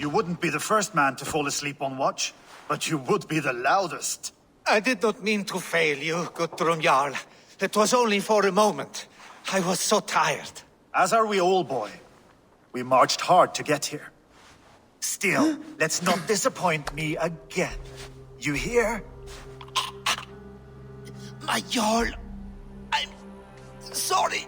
You wouldn't be the first man to fall asleep on watch, but you would be the loudest. I did not mean to fail you, Guthrum Jarl. It was only for a moment. I was so tired. As are we all, boy. We marched hard to get here. Still, let's not disappoint me again. You hear? My Jarl, I'm sorry.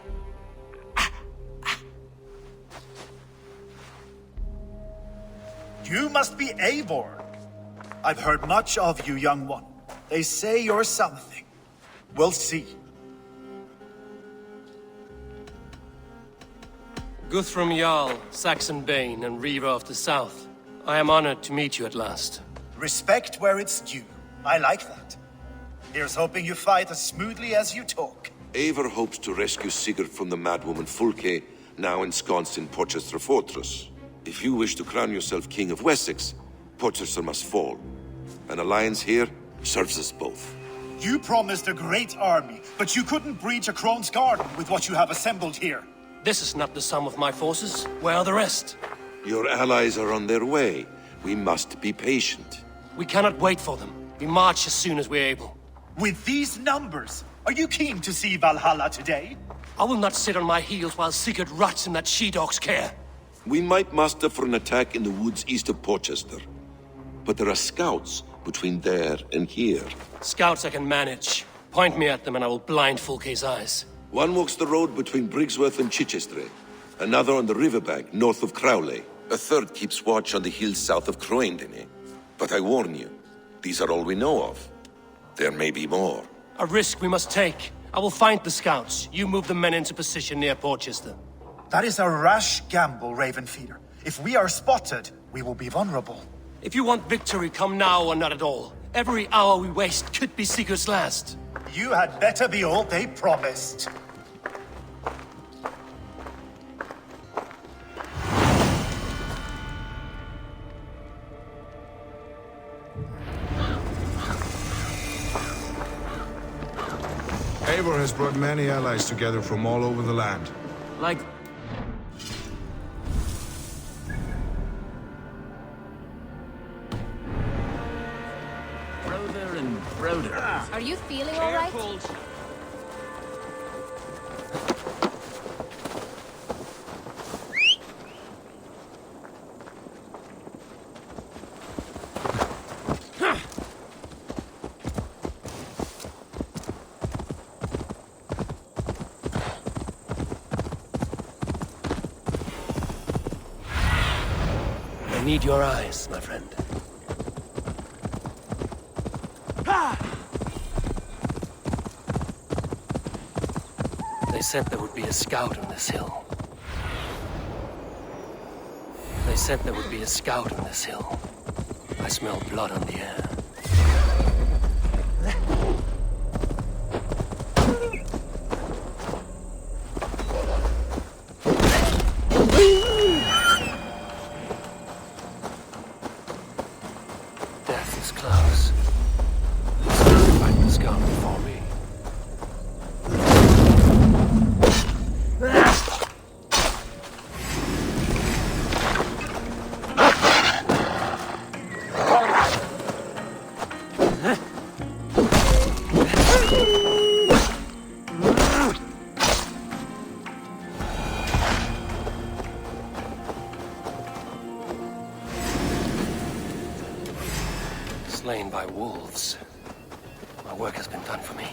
You must be Eivor. I've heard much of you, young one. They say you're something. We'll see. Guthrum Jarl, Saxon Bane, and Reaver of the South. I am honored to meet you at last. Respect where it's due. I like that. Here's hoping you fight as smoothly as you talk. Eivor hopes to rescue Sigurd from the madwoman Fulke, now ensconced in Porchester Fortress. If you wish to crown yourself King of Wessex, Porchester must fall. An alliance here serves us both. You promised a great army, but you couldn't breach a Crone's garden with what you have assembled here. This is not the sum of my forces. Where are the rest? Your allies are on their way. We must be patient. We cannot wait for them. We march as soon as we're able. With these numbers, are you keen to see Valhalla today? I will not sit on my heels while Sigurd rots in that she-dog's care. We might muster for an attack in the woods east of Porchester. But there are scouts between there and here. Scouts I can manage. Point me at them and I will blind Fulke's eyes. One walks the road between Briggsworth and Chichester. Another on the riverbank north of Crowley. A third keeps watch on the hills south of Croendene. But I warn you, these are all we know of. There may be more. A risk we must take. I will find the scouts. You move the men into position near Porchester. That is a rash gamble, Ravenfeeder. If we are spotted, we will be vulnerable. If you want victory, come now or not at all. Every hour we waste could be Sigurd's last. You had better be all they promised. Eivor has brought many allies together from all over the land. Like... Broder and Broder. Are you feeling all right? I need your eyes, my friend. They said there would be a scout on this hill. They said there would be a scout on this hill. I smell blood on the air. Death is close. Find the scout before me. Slain by wolves. My work has been done for me.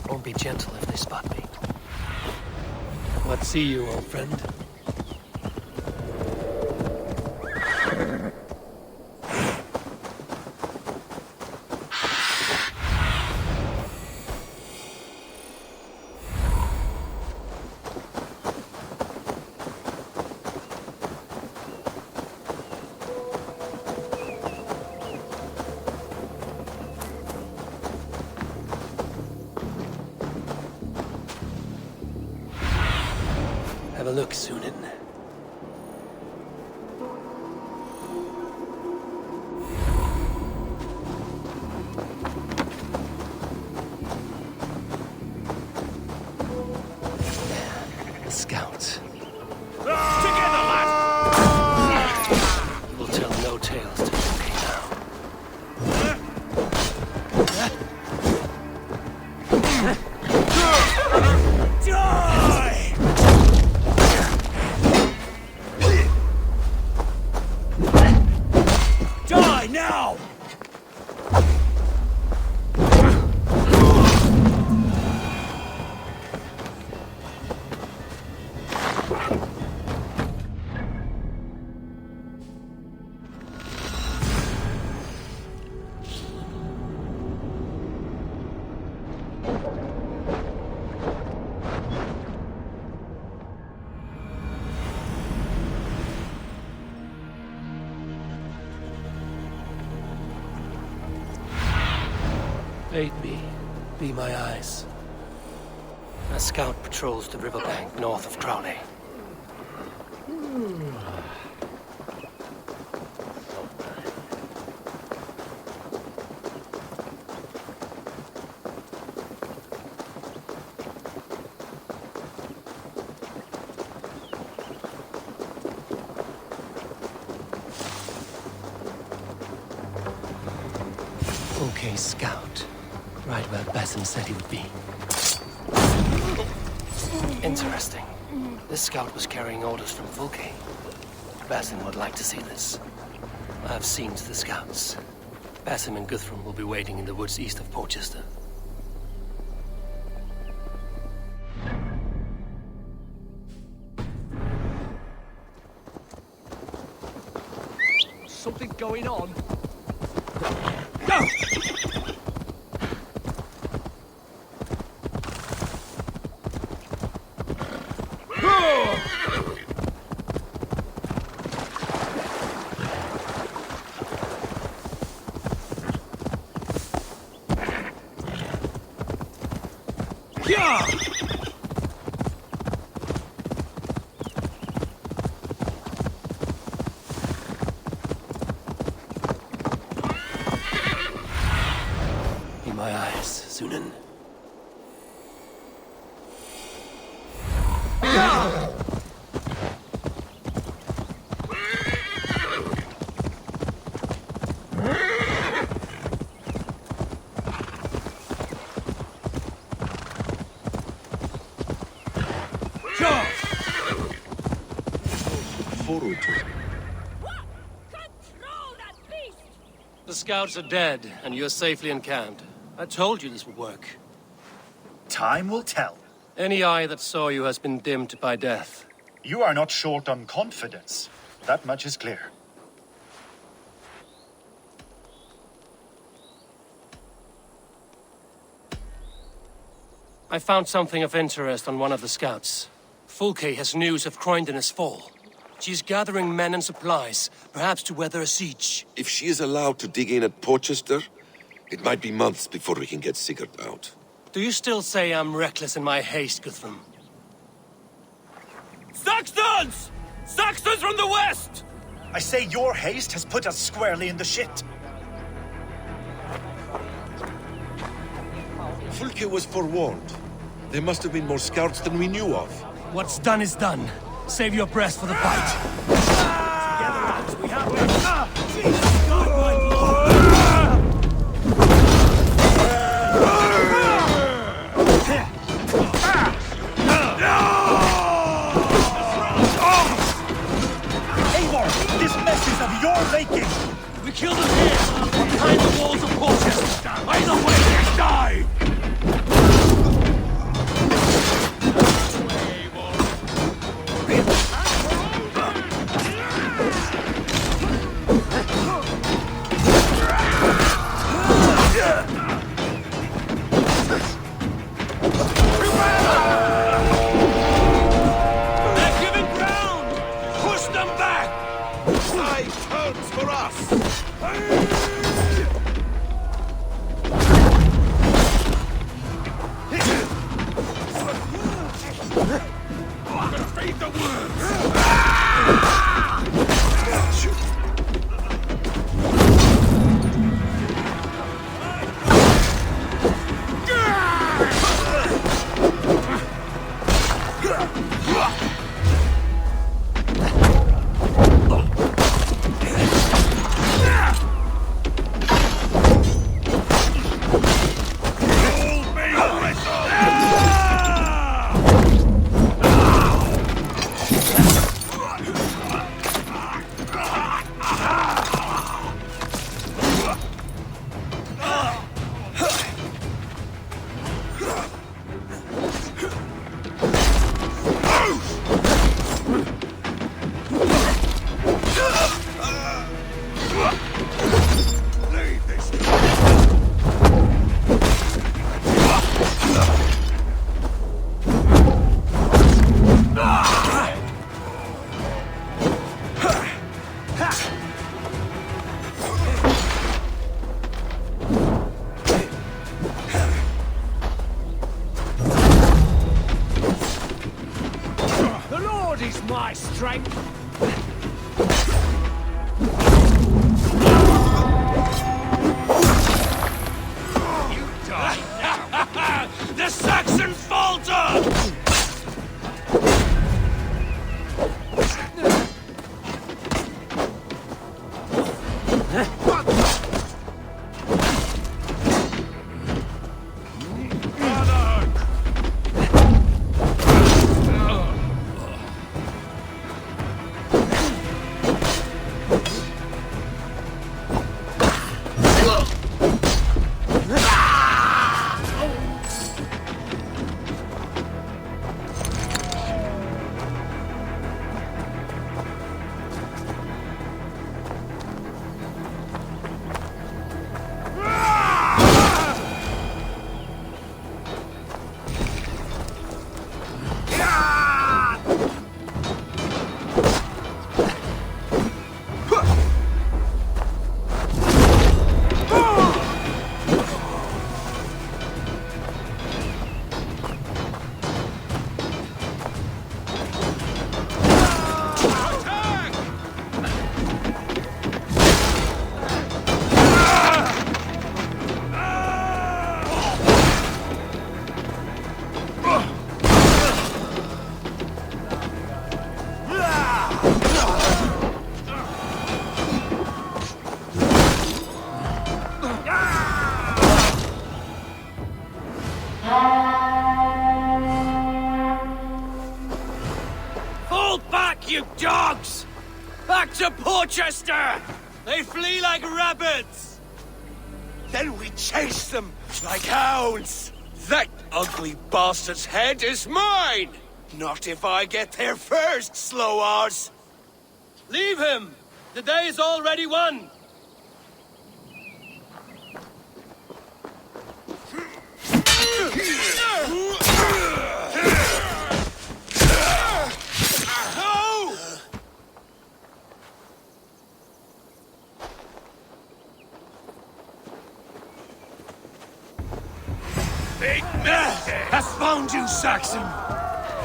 Won't be gentle if they spot me. What see you, old friend? Have a look, Sunan. The scouts. Together, lad! We'll tell no tales to Fulke now. Die! Die now! Aid me. Be my eyes. A scout patrols the riverbank north of Crowley. Okay, scout. Right where Basim said he would be. Interesting. This scout was carrying orders from Fulke. Basim would like to see this. I've seen to the scouts. Basim and Guthrum will be waiting in the woods east of Portchester. Something going on? Be my eyes, Sunan. Forward to it. Control that beast! The scouts are dead, and you're safely encamped. I told you this would work. Time will tell. Any eye that saw you has been dimmed by death. You are not short on confidence. That much is clear. I found something of interest on one of the scouts. Fulke has news of Croydon's fall. She's gathering men and supplies, perhaps to weather a siege. If she is allowed to dig in at Portchester, it might be months before we can get Sigurd out. Do you still say I'm reckless in my haste, Guthrum? Saxons! Saxons from the west! I say your haste has put us squarely in the shit. Fulke was forewarned. There must have been more scouts than we knew of. What's done is done. Save your breath for the fight. Together, lads, we have this. Jesus God, my lord! Eivor, this mess is of your making. We killed him here. Tiny walls of Portchester! Either way, you die! They're giving ground! Push them back! Side turns for us! Feed the worms! The Lord is my strength! You die now! The Saxons falter! Fall back, you dogs! Back to Portchester! They flee like rabbits! Then we chase them like hounds. That ugly bastard's head is mine! Not if I get there first, slow-arse! Leave him! The day is already won! No! Big mess! Has found you, Saxon!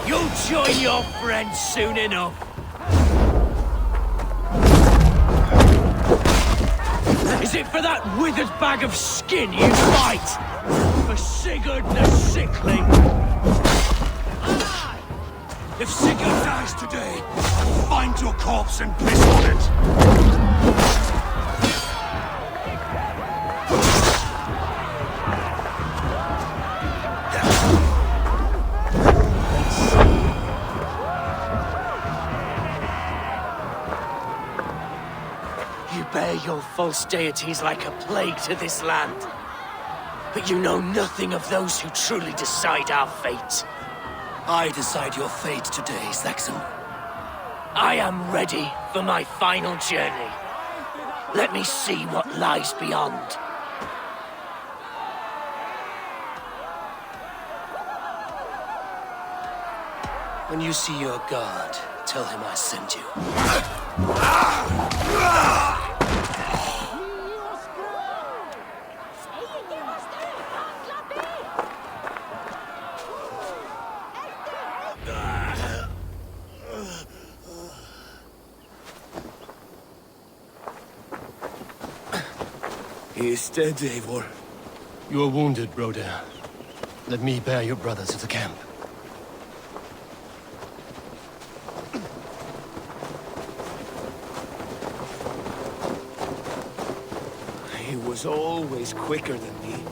You'll join your friends soon enough! Is it for that withered bag of skin you fight? For Sigurd the Sickling? Aye! If Sigurd dies today, I'll find your corpse and piss on it! You bear your false deities like a plague to this land. But you know nothing of those who truly decide our fate. I decide your fate today, Saxon. I am ready for my final journey. Let me see what lies beyond. When you see your god, tell him I sent you. He is dead, Eivor. You are wounded, Broder. Let me bear your brother to the camp. He was always quicker than me.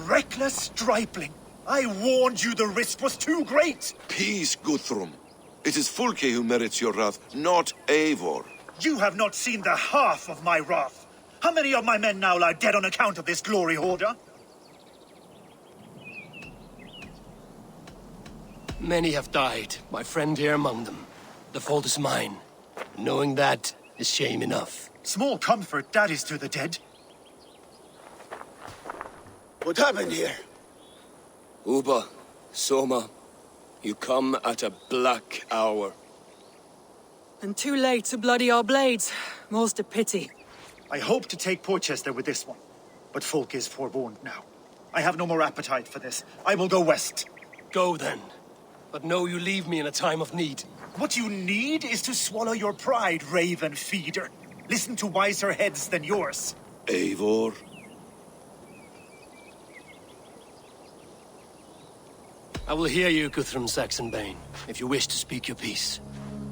Reckless stripling! I warned you the risk was too great! Peace, Guthrum. It is Fulke who merits your wrath, not Eivor. You have not seen the half of my wrath. How many of my men now lie dead on account of this glory hoarder? Many have died, my friend here among them. The fault is mine. Knowing that is shame enough. Small comfort that is to the dead. What happened here? Uba, Soma, you come at a black hour. And too late to bloody our blades. More's the pity. I hope to take Porchester with this one, but Folk is forewarned now. I have no more appetite for this. I will go west. Go then. But know you leave me in a time of need. What you need is to swallow your pride, raven feeder. Listen to wiser heads than yours. Eivor? I will hear you, Guthrum Saxonbane, if you wish to speak your piece.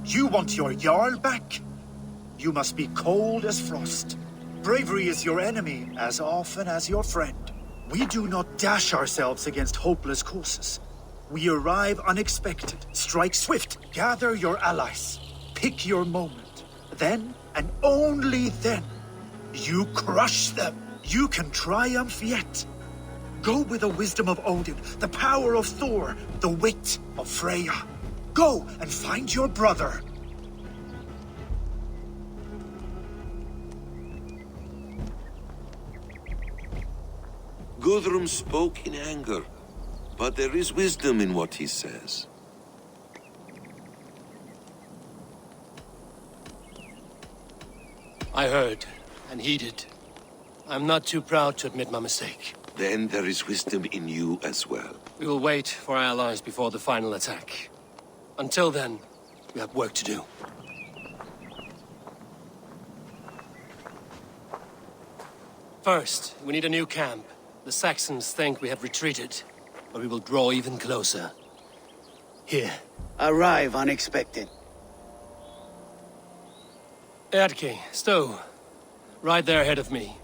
You want your Jarl back? You must be cold as frost. Bravery is your enemy as often as your friend. We do not dash ourselves against hopeless courses. We arrive unexpected, strike swift, gather your allies, pick your moment. Then, and only then, you crush them. You can triumph yet. Go with the wisdom of Odin, the power of Thor, the wit of Freya. Go and find your brother. Guthrum spoke in anger, but there is wisdom in what he says. I heard and heeded. I'm not too proud to admit my mistake. Then there is wisdom in you as well. We will wait for our allies before the final attack. Until then, we have work to do. First, we need a new camp. The Saxons think we have retreated, but we will draw even closer. Here. Arrive unexpected. Erdke, Stowe. Right there ahead of me.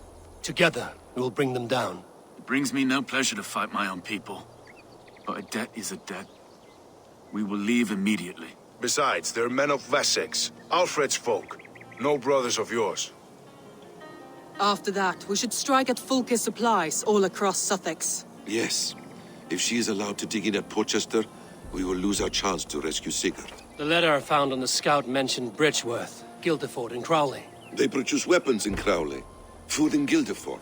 Together, we will bring them down. It brings me no pleasure to fight my own people. But a debt is a debt. We will leave immediately. Besides, they're men of Wessex, Alfred's folk. No brothers of yours. After that, we should strike at Fulke's supplies all across Sussex. Yes. If she is allowed to dig in at Porchester, we will lose our chance to rescue Sigurd. The letter I found on the scout mentioned Bridgeworth, Guildeford, and Crowley. They produce weapons in Crowley, food in Guildeford.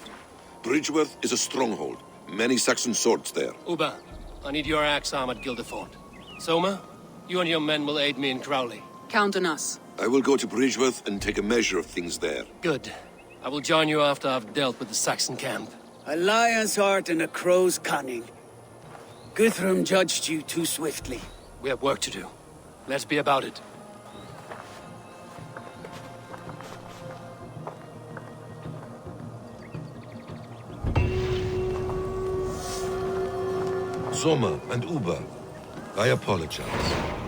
Bridgeworth is a stronghold. Many Saxon swords there. Uba, I need your axe arm at Guildeford. Soma, you and your men will aid me in Crowley. Count on us. I will go to Bridgeworth and take a measure of things there. Good. I will join you after I've dealt with the Saxon camp. A lion's heart and a crow's cunning. Guthrum judged you too swiftly. We have work to do. Let's be about it. Soma and Uba, I apologize.